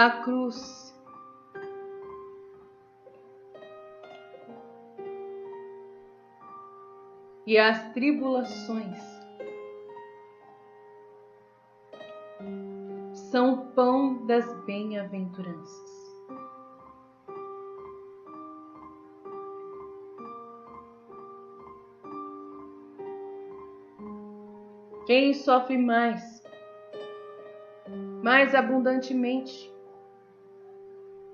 A cruz e as tribulações são o pão das bem-aventuranças. Quem sofre mais abundantemente,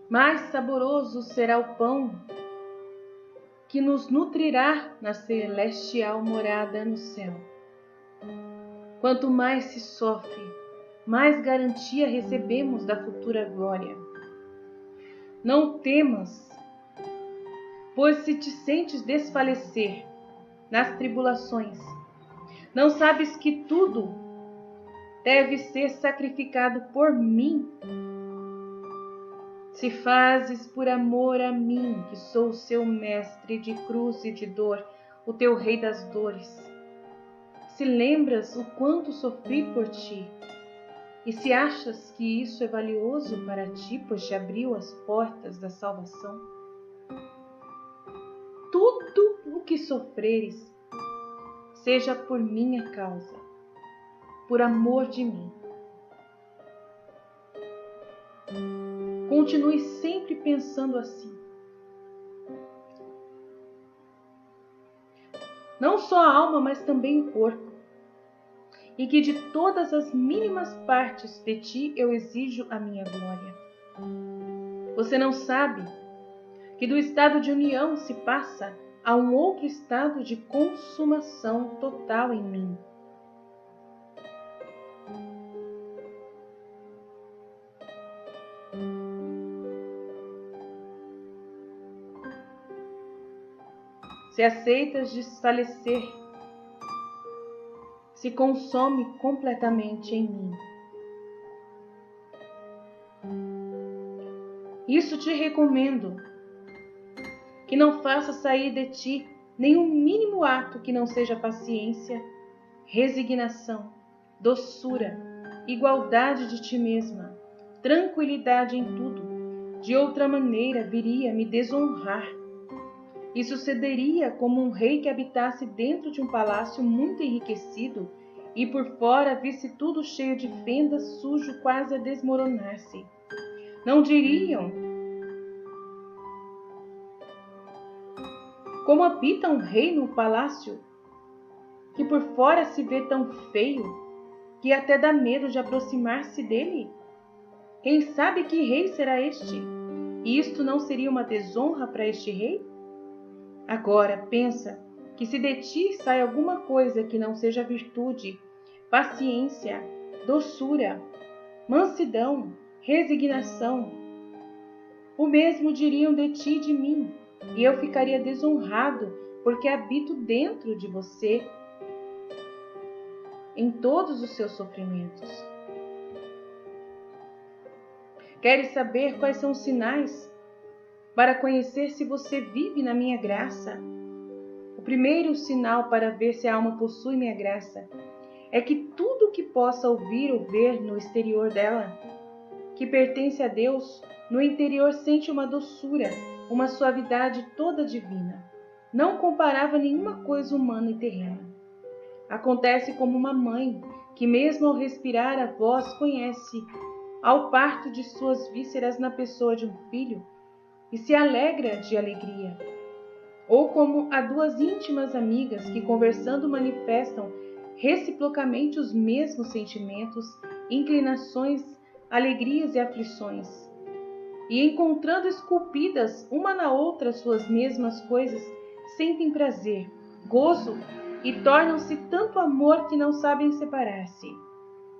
mais saboroso será o pão que nos nutrirá na celestial morada no céu. Quanto mais se sofre, mais garantia recebemos da futura glória. Não temas, pois se te sentes desfalecer nas tribulações, não sabes que tudo deve ser sacrificado por mim? Se fazes por amor a mim, que sou o seu mestre de cruz e de dor, o teu rei das dores, se lembras o quanto sofri por ti, e se achas que isso é valioso para ti, pois te abriu as portas da salvação, tudo o que sofreres, seja por minha causa, por amor de mim. Continue sempre pensando assim. Não só a alma, mas também o corpo. E que de todas as mínimas partes de ti eu exijo a minha glória. Você não sabe que do estado de união se passa a um outro estado de consumação total em mim. Se aceitas desfalecer, se consome completamente em mim. Isso te recomendo, que não faça sair de ti nenhum mínimo ato que não seja paciência, resignação, doçura, igualdade de ti mesma, tranquilidade em tudo. De outra maneira viria me desonrar. E sucederia como um rei que habitasse dentro de um palácio muito enriquecido e por fora visse tudo cheio de fendas, sujo, quase a desmoronar-se. Não diriam: como habita um rei no palácio, que por fora se vê tão feio, que até dá medo de aproximar-se dele? Quem sabe que rei será este? E isto não seria uma desonra para este rei? Agora pensa que se de ti sai alguma coisa que não seja virtude, paciência, doçura, mansidão, resignação, o mesmo diriam de ti e de mim, e eu ficaria desonrado, porque habito dentro de você em todos os seus sofrimentos. Queres saber quais são os sinais para conhecer se você vive na minha graça? O primeiro sinal para ver se a alma possui minha graça é que tudo que possa ouvir ou ver no exterior dela, que pertence a Deus, no interior sente uma doçura, uma suavidade toda divina, não comparável a nenhuma coisa humana e terrena. Acontece como uma mãe, que mesmo ao respirar a voz conhece ao parto de suas vísceras na pessoa de um filho, e se alegra de alegria. Ou como a duas íntimas amigas que, conversando, manifestam reciprocamente os mesmos sentimentos, inclinações, alegrias e aflições, e encontrando esculpidas uma na outra suas mesmas coisas, sentem prazer, gozo e tornam-se tanto amor que não sabem separar-se.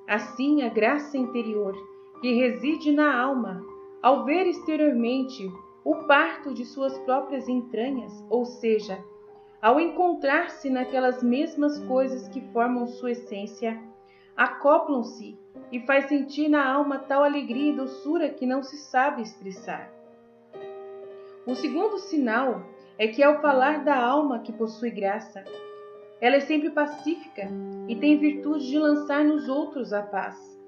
Assim, a graça interior, que reside na alma, ao ver exteriormente o parto de suas próprias entranhas, ou seja, ao encontrar-se naquelas mesmas coisas que formam sua essência, acoplam-se e faz sentir na alma tal alegria e doçura que não se sabe expressar. O segundo sinal é que, ao falar da alma que possui graça, ela é sempre pacífica e tem virtude de lançar nos outros a paz.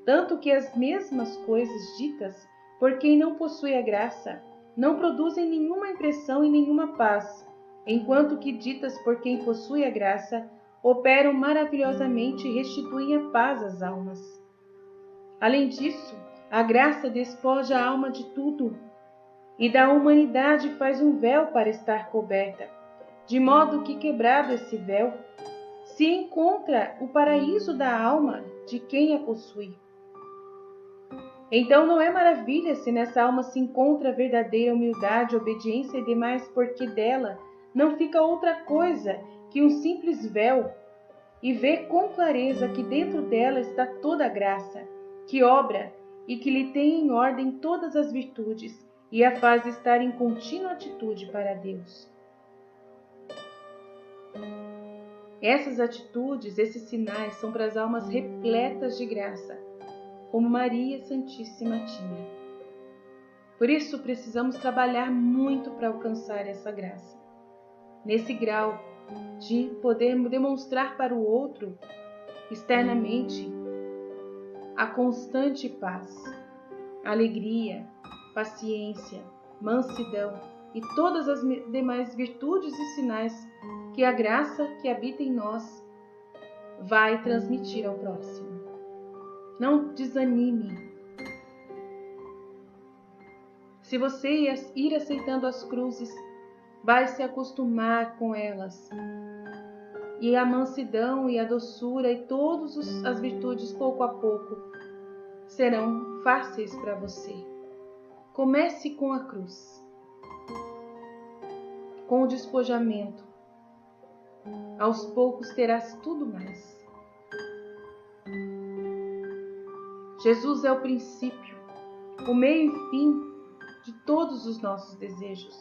tanto que as mesmas coisas ditas por quem não possui a graça não produzem nenhuma impressão e nenhuma paz, enquanto que ditas por quem possui a graça operam maravilhosamente e restituem a paz às almas. Além disso, a graça despoja a alma de tudo e da humanidade faz um véu para estar coberta, de modo que, quebrado esse véu, se encontra o paraíso da alma de quem a possui. Então não é maravilha se nessa alma se encontra verdadeira humildade, obediência e demais, porque dela não fica outra coisa que um simples véu, e vê com clareza que dentro dela está toda a graça, que obra e que lhe tem em ordem todas as virtudes, e a faz estar em contínua atitude para Deus. Essas atitudes, esses sinais, são para as almas repletas de graça, como Maria Santíssima tinha. Por isso, precisamos trabalhar muito para alcançar essa graça. Nesse grau de poder demonstrar para o outro, externamente, a constante paz, alegria, paciência, mansidão e todas as demais virtudes e sinais que a graça que habita em nós vai transmitir ao próximo. Não desanime. Se você ir aceitando as cruzes, vai se acostumar com elas. E a mansidão e a doçura e todas as virtudes, pouco a pouco, serão fáceis para você. Comece com a cruz, com o despojamento. Aos poucos terás tudo mais. Jesus é o princípio, o meio e fim de todos os nossos desejos.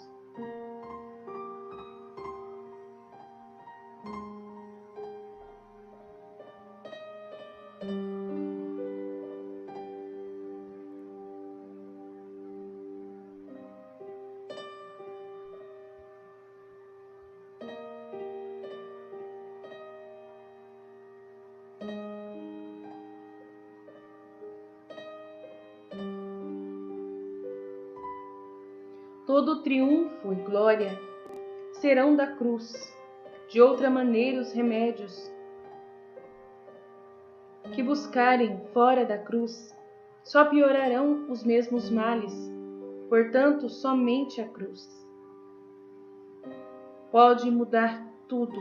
Todo triunfo e glória serão da cruz. De outra maneira, os remédios que buscarem fora da cruz só piorarão os mesmos males. Portanto, somente a cruz pode mudar tudo.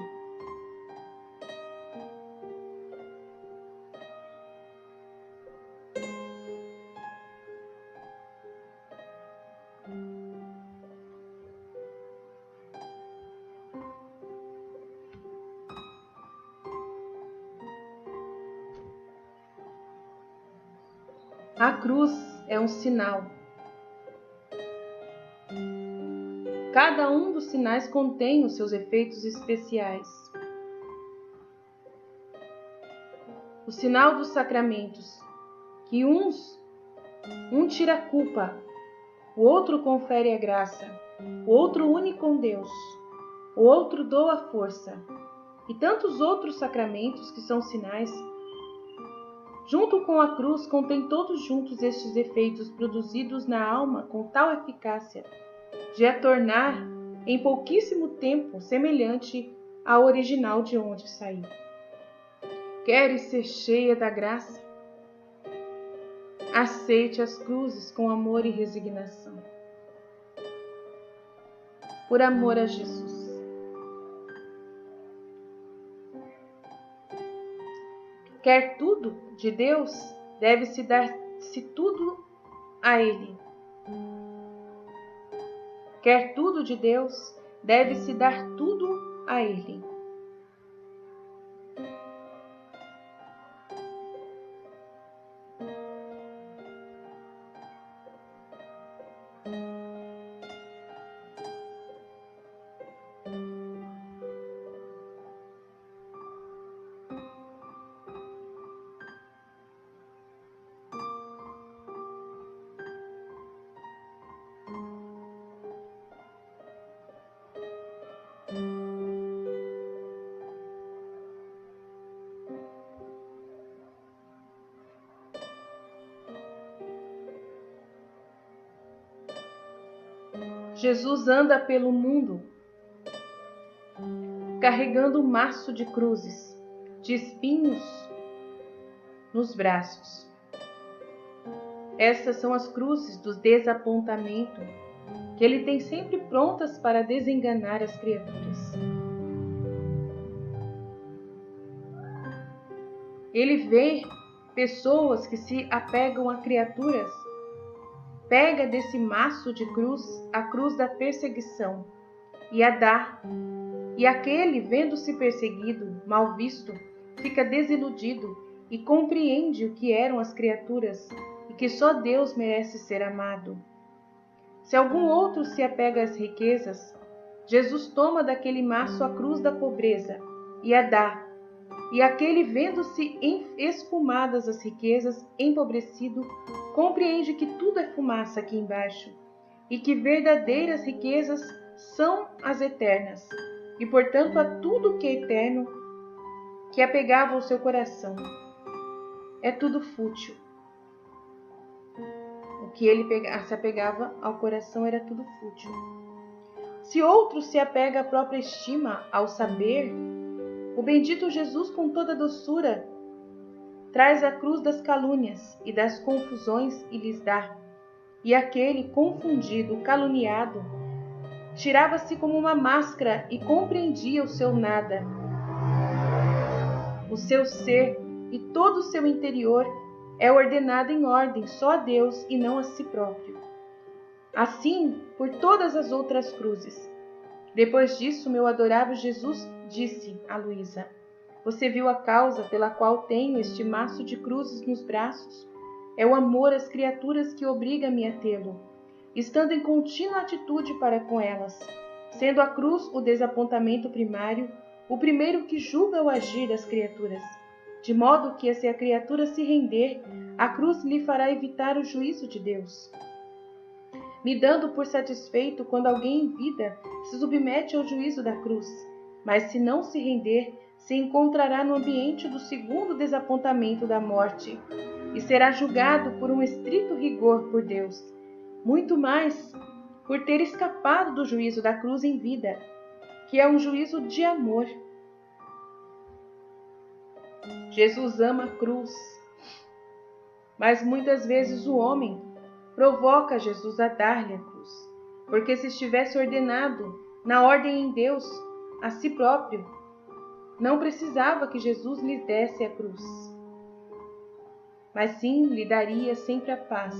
A cruz é um sinal. Cada um dos sinais contém os seus efeitos especiais. O sinal dos sacramentos, que um tira a culpa, o outro confere a graça, o outro une com Deus, o outro doa a força, e tantos outros sacramentos que são sinais. Junto com a cruz, contém todos juntos estes efeitos produzidos na alma com tal eficácia de a tornar, em pouquíssimo tempo, semelhante ao original de onde saiu. Queres ser cheia da graça? Aceite as cruzes com amor e resignação. Por amor a Jesus. Quer tudo de Deus, deve-se dar-se tudo a Ele. Quer tudo de Deus, deve-se dar tudo a Ele. Jesus anda pelo mundo carregando um maço de cruzes, de espinhos nos braços. Essas são as cruzes do desapontamento que ele tem sempre prontas para desenganar as criaturas. Ele vê pessoas que se apegam a criaturas, pega desse maço de cruz a cruz da perseguição e a dá. E aquele, vendo-se perseguido, mal visto, fica desiludido e compreende o que eram as criaturas e que só Deus merece ser amado. Se algum outro se apega às riquezas, Jesus toma daquele maço a cruz da pobreza e a dá. E aquele, vendo-se esfumadas as riquezas, empobrecido, compreende que tudo é fumaça aqui embaixo e que verdadeiras riquezas são as eternas e, portanto, a tudo que é eterno que apegava ao seu coração. É tudo fútil. O que ele se apegava ao coração era tudo fútil. Se outro se apega à própria estima, ao saber, o bendito Jesus, com toda doçura, traz a cruz das calúnias e das confusões e lhes dá. E aquele, confundido, caluniado, tirava-se como uma máscara e compreendia o seu nada. O seu ser e todo o seu interior é ordenado em ordem só a Deus e não a si próprio. Assim, por todas as outras cruzes. Depois disso, meu adorável Jesus disse a Luísa: você viu a causa pela qual tenho este maço de cruzes nos braços? É o amor às criaturas que obriga-me a tê-lo, estando em contínua atitude para com elas, sendo a cruz o desapontamento primário, o primeiro que julga o agir das criaturas, de modo que, se a criatura se render, a cruz lhe fará evitar o juízo de Deus, me dando por satisfeito quando alguém em vida se submete ao juízo da cruz, mas se não se render, se encontrará no ambiente do segundo desapontamento da morte e será julgado por um estrito rigor por Deus, muito mais por ter escapado do juízo da cruz em vida, que é um juízo de amor. Jesus ama a cruz, mas muitas vezes o homem provoca Jesus a dar-lhe a cruz, porque se estivesse ordenado na ordem em Deus a si próprio, não precisava que Jesus lhe desse a cruz, mas sim lhe daria sempre a paz.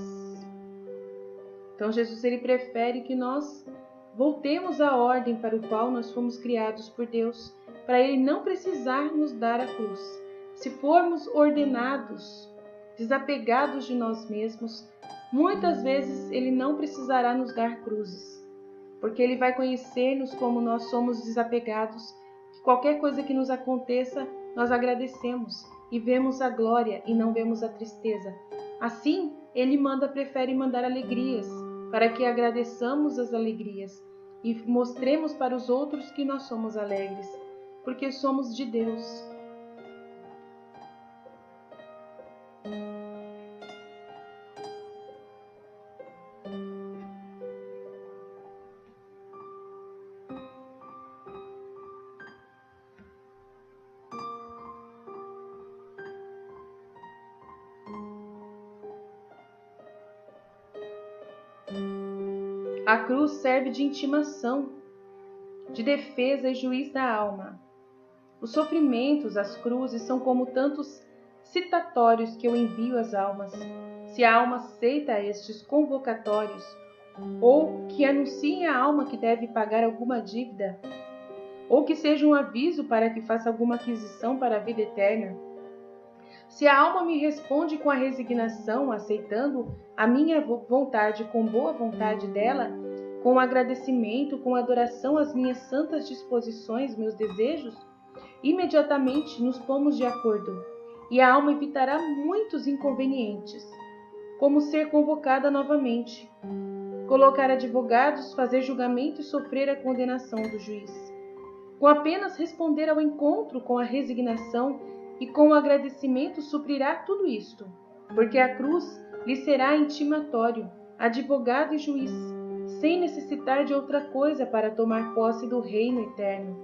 Então Jesus, ele prefere que nós voltemos à ordem para o qual nós fomos criados por Deus, para ele não precisar nos dar a cruz. Se formos ordenados, desapegados de nós mesmos, muitas vezes ele não precisará nos dar cruzes, porque ele vai conhecer-nos como nós somos desapegados, que qualquer coisa que nos aconteça, nós agradecemos e vemos a glória e não vemos a tristeza. Assim, ele prefere mandar alegrias, para que agradeçamos as alegrias e mostremos para os outros que nós somos alegres, porque somos de Deus. A cruz serve de intimação, de defesa e juiz da alma. Os sofrimentos, as cruzes, são como tantos citatórios que eu envio às almas. Se a alma aceita estes convocatórios, ou que anunciem à alma que deve pagar alguma dívida, ou que seja um aviso para que faça alguma aquisição para a vida eterna, se a alma me responde com a resignação, aceitando a minha vontade com boa vontade dela, com agradecimento, com adoração às minhas santas disposições, meus desejos, imediatamente nos pomos de acordo, e a alma evitará muitos inconvenientes, como ser convocada novamente, colocar advogados, fazer julgamento e sofrer a condenação do juiz. Com apenas responder ao encontro com a resignação e com o agradecimento suprirá tudo isto, porque a cruz lhe será intimatório, advogado e juiz, sem necessitar de outra coisa para tomar posse do reino eterno.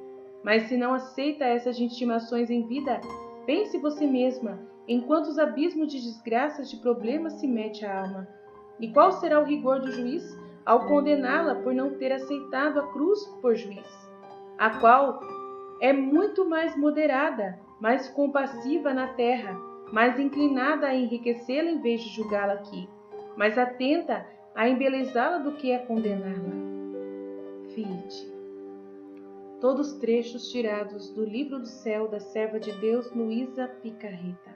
Mas se não aceita essas intimações em vida, pense você mesma em quantos abismos de desgraças, de problemas se mete a alma. E qual será o rigor do juiz ao condená-la por não ter aceitado a cruz por juiz, a qual é muito mais moderada, mais compassiva na terra, mais inclinada a enriquecê-la em vez de julgá-la aqui, mais atenta a embelezá-la do que a condená-la. Vide. Todos trechos tirados do Livro do Céu da serva de Deus Luísa Picarreta.